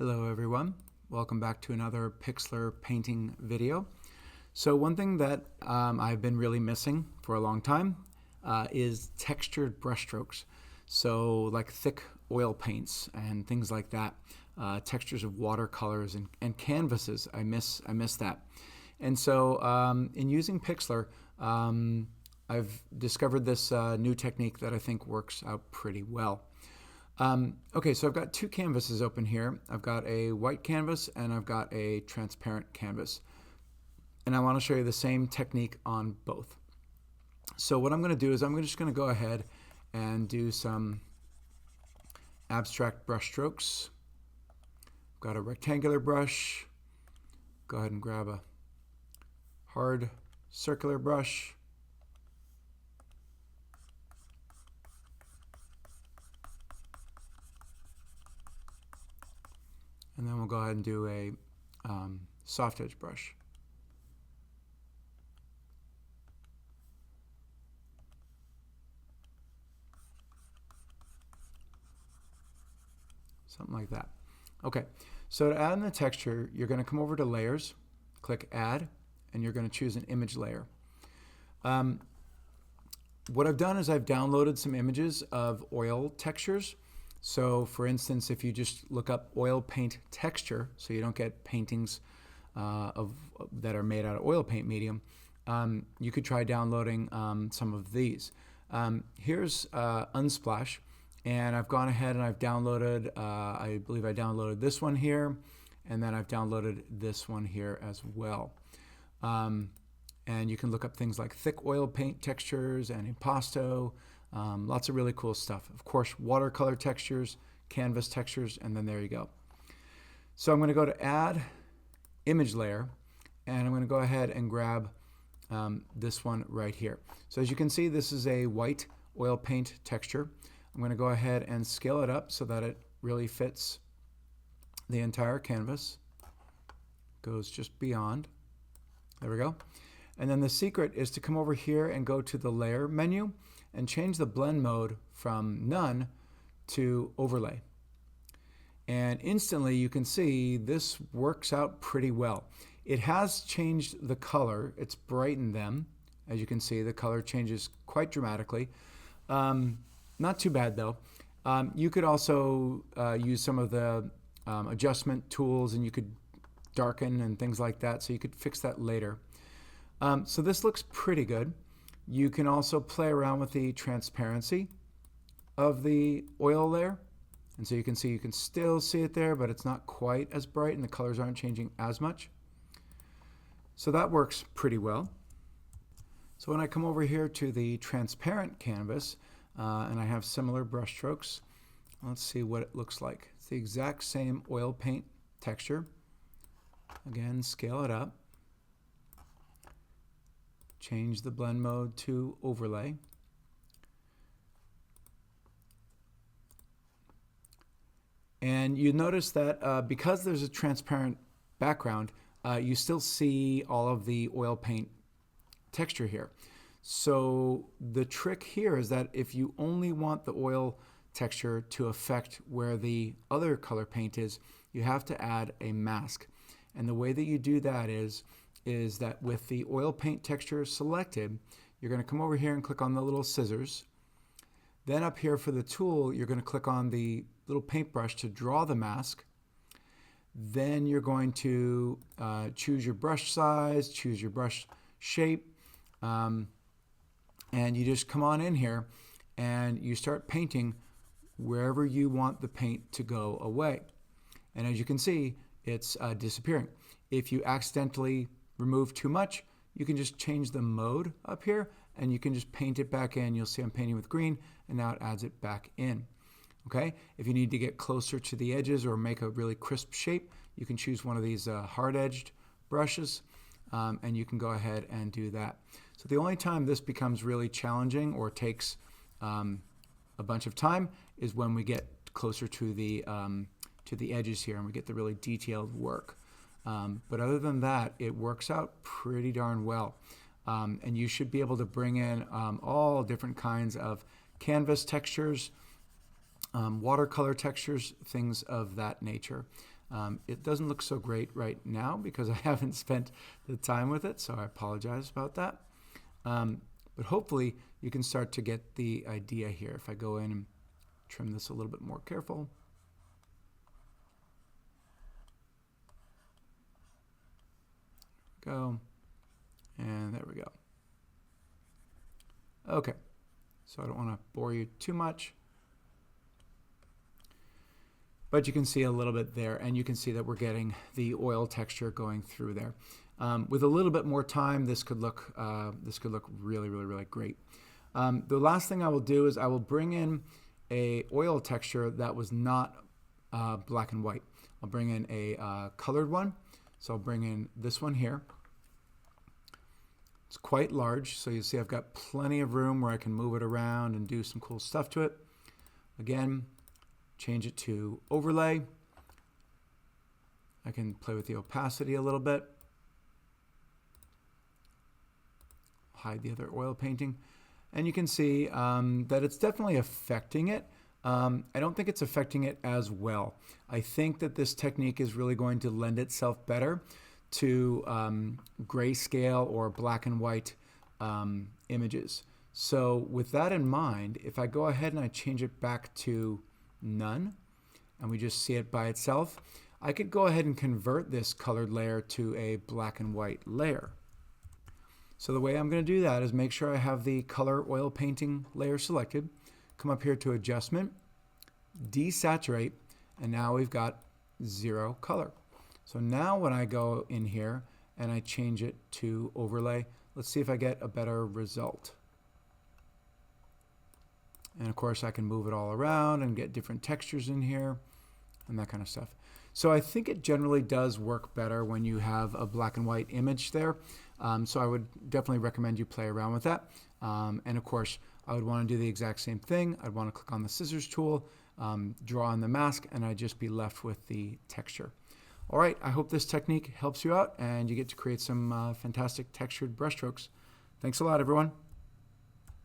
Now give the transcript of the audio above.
Hello everyone, welcome back to another Pixlr painting video. So one thing that I've been really missing for a long time is textured brushstrokes. So like thick oil paints and things like that, textures of watercolors and canvases, I miss that. And so in using Pixlr, I've discovered this new technique that I think works out pretty well. Okay, so I've got two canvases open here. I've got a white canvas and I've got a transparent canvas. And I want to show you the same technique on both. So what I'm going to do is I'm just going to go ahead and do some abstract brush strokes. I've got a rectangular brush. Go ahead and grab a hard circular brush. And then we'll go ahead and do a soft edge brush. Something like that. Okay, so to add in the texture, you're going to come over to Layers, click Add, and you're going to choose an image layer. What I've done is I've downloaded some images of oil textures. So for instance, if you just look up oil paint texture, so you don't get paintings that are made out of oil paint medium, you could try downloading some of these. Here's Unsplash, and I've gone ahead and I've downloaded, I believe I downloaded this one here, and then I've downloaded this one here as well. And you can look up things like thick oil paint textures and impasto. Lots of really cool stuff. Of course, watercolor textures, canvas textures, and then there you go. So I'm going to go to Add Image Layer, and I'm going to go ahead and grab this one right here. So as you can see, this is a white oil paint texture. I'm going to go ahead and scale it up so that it really fits the entire canvas. Goes just beyond. There we go. And then the secret is to come over here and go to the Layer menu and change the blend mode from None to Overlay. And instantly you can see this works out pretty well. It has changed the color. It's brightened them. As you can see, the color changes quite dramatically. Not too bad though. You could also use some of the adjustment tools, and you could darken and things like that, so you could fix that later. So this looks pretty good. You can also play around with the transparency of the oil layer. And so you can still see it there, but it's not quite as bright and the colors aren't changing as much. So that works pretty well. So when I come over here to the transparent canvas, and I have similar brush strokes, let's see what it looks like. It's the exact same oil paint texture. Again, scale it up. Change the blend mode to Overlay. And you notice that because there's a transparent background, you still see all of the oil paint texture here. So the trick here is that if you only want the oil texture to affect where the other color paint is, you have to add a mask. And the way that you do that is that with the oil paint texture selected, you're going to come over here and click on the little scissors. Then up here for the tool, you're going to click on the little paintbrush to draw the mask. Then you're going to choose your brush size, choose your brush shape, and you just come on in here and you start painting wherever you want the paint to go away. And as you can see, it's disappearing. If you accidentally remove too much, you can just change the mode up here and you can just paint it back in. You'll see I'm painting with green, and now it adds it back in. Okay, if you need to get closer to the edges or make a really crisp shape, you can choose one of these hard-edged brushes, and you can go ahead and do that. So the only time this becomes really challenging or takes a bunch of time is when we get closer to the edges here and we get the really detailed work. But other than that, it works out pretty darn well. And you should be able to bring in all different kinds of canvas textures, watercolor textures, things of that nature. It doesn't look so great right now because I haven't spent the time with it, so I apologize about that. But hopefully you can start to get the idea here. If I go in and trim this a little bit more careful. Go. And there we go. Okay, so I don't want to bore you too much. But you can see a little bit there, and you can see that we're getting the oil texture going through there. With a little bit more time, this could look really, really, really great. The last thing I will do is I will bring in a oil texture that was not black and white. I'll bring in a colored one. So I'll bring in this one here. It's quite large, so you see I've got plenty of room where I can move it around and do some cool stuff to it. Again, change it to overlay. I can play with the opacity a little bit. Hide the other oil painting. And you can see that it's definitely affecting it. I don't think it's affecting it as well. I think that this technique is really going to lend itself better to grayscale or black and white images. So with that in mind, if I go ahead and I change it back to none, and we just see it by itself, I could go ahead and convert this colored layer to a black and white layer. So the way I'm going to do that is make sure I have the color oil painting layer selected, come up here to adjustment, desaturate, and now we've got 0 color. So now when I go in here and I change it to overlay, let's see if I get a better result. And of course I can move it all around and get different textures in here and that kind of stuff. So I think it generally does work better when you have a black and white image there. So I would definitely recommend you play around with that. And of course, I would want to do the exact same thing. I'd want to click on the scissors tool, draw on the mask, and I'd just be left with the texture. All right, I hope this technique helps you out and you get to create some fantastic textured brushstrokes. Thanks a lot, everyone.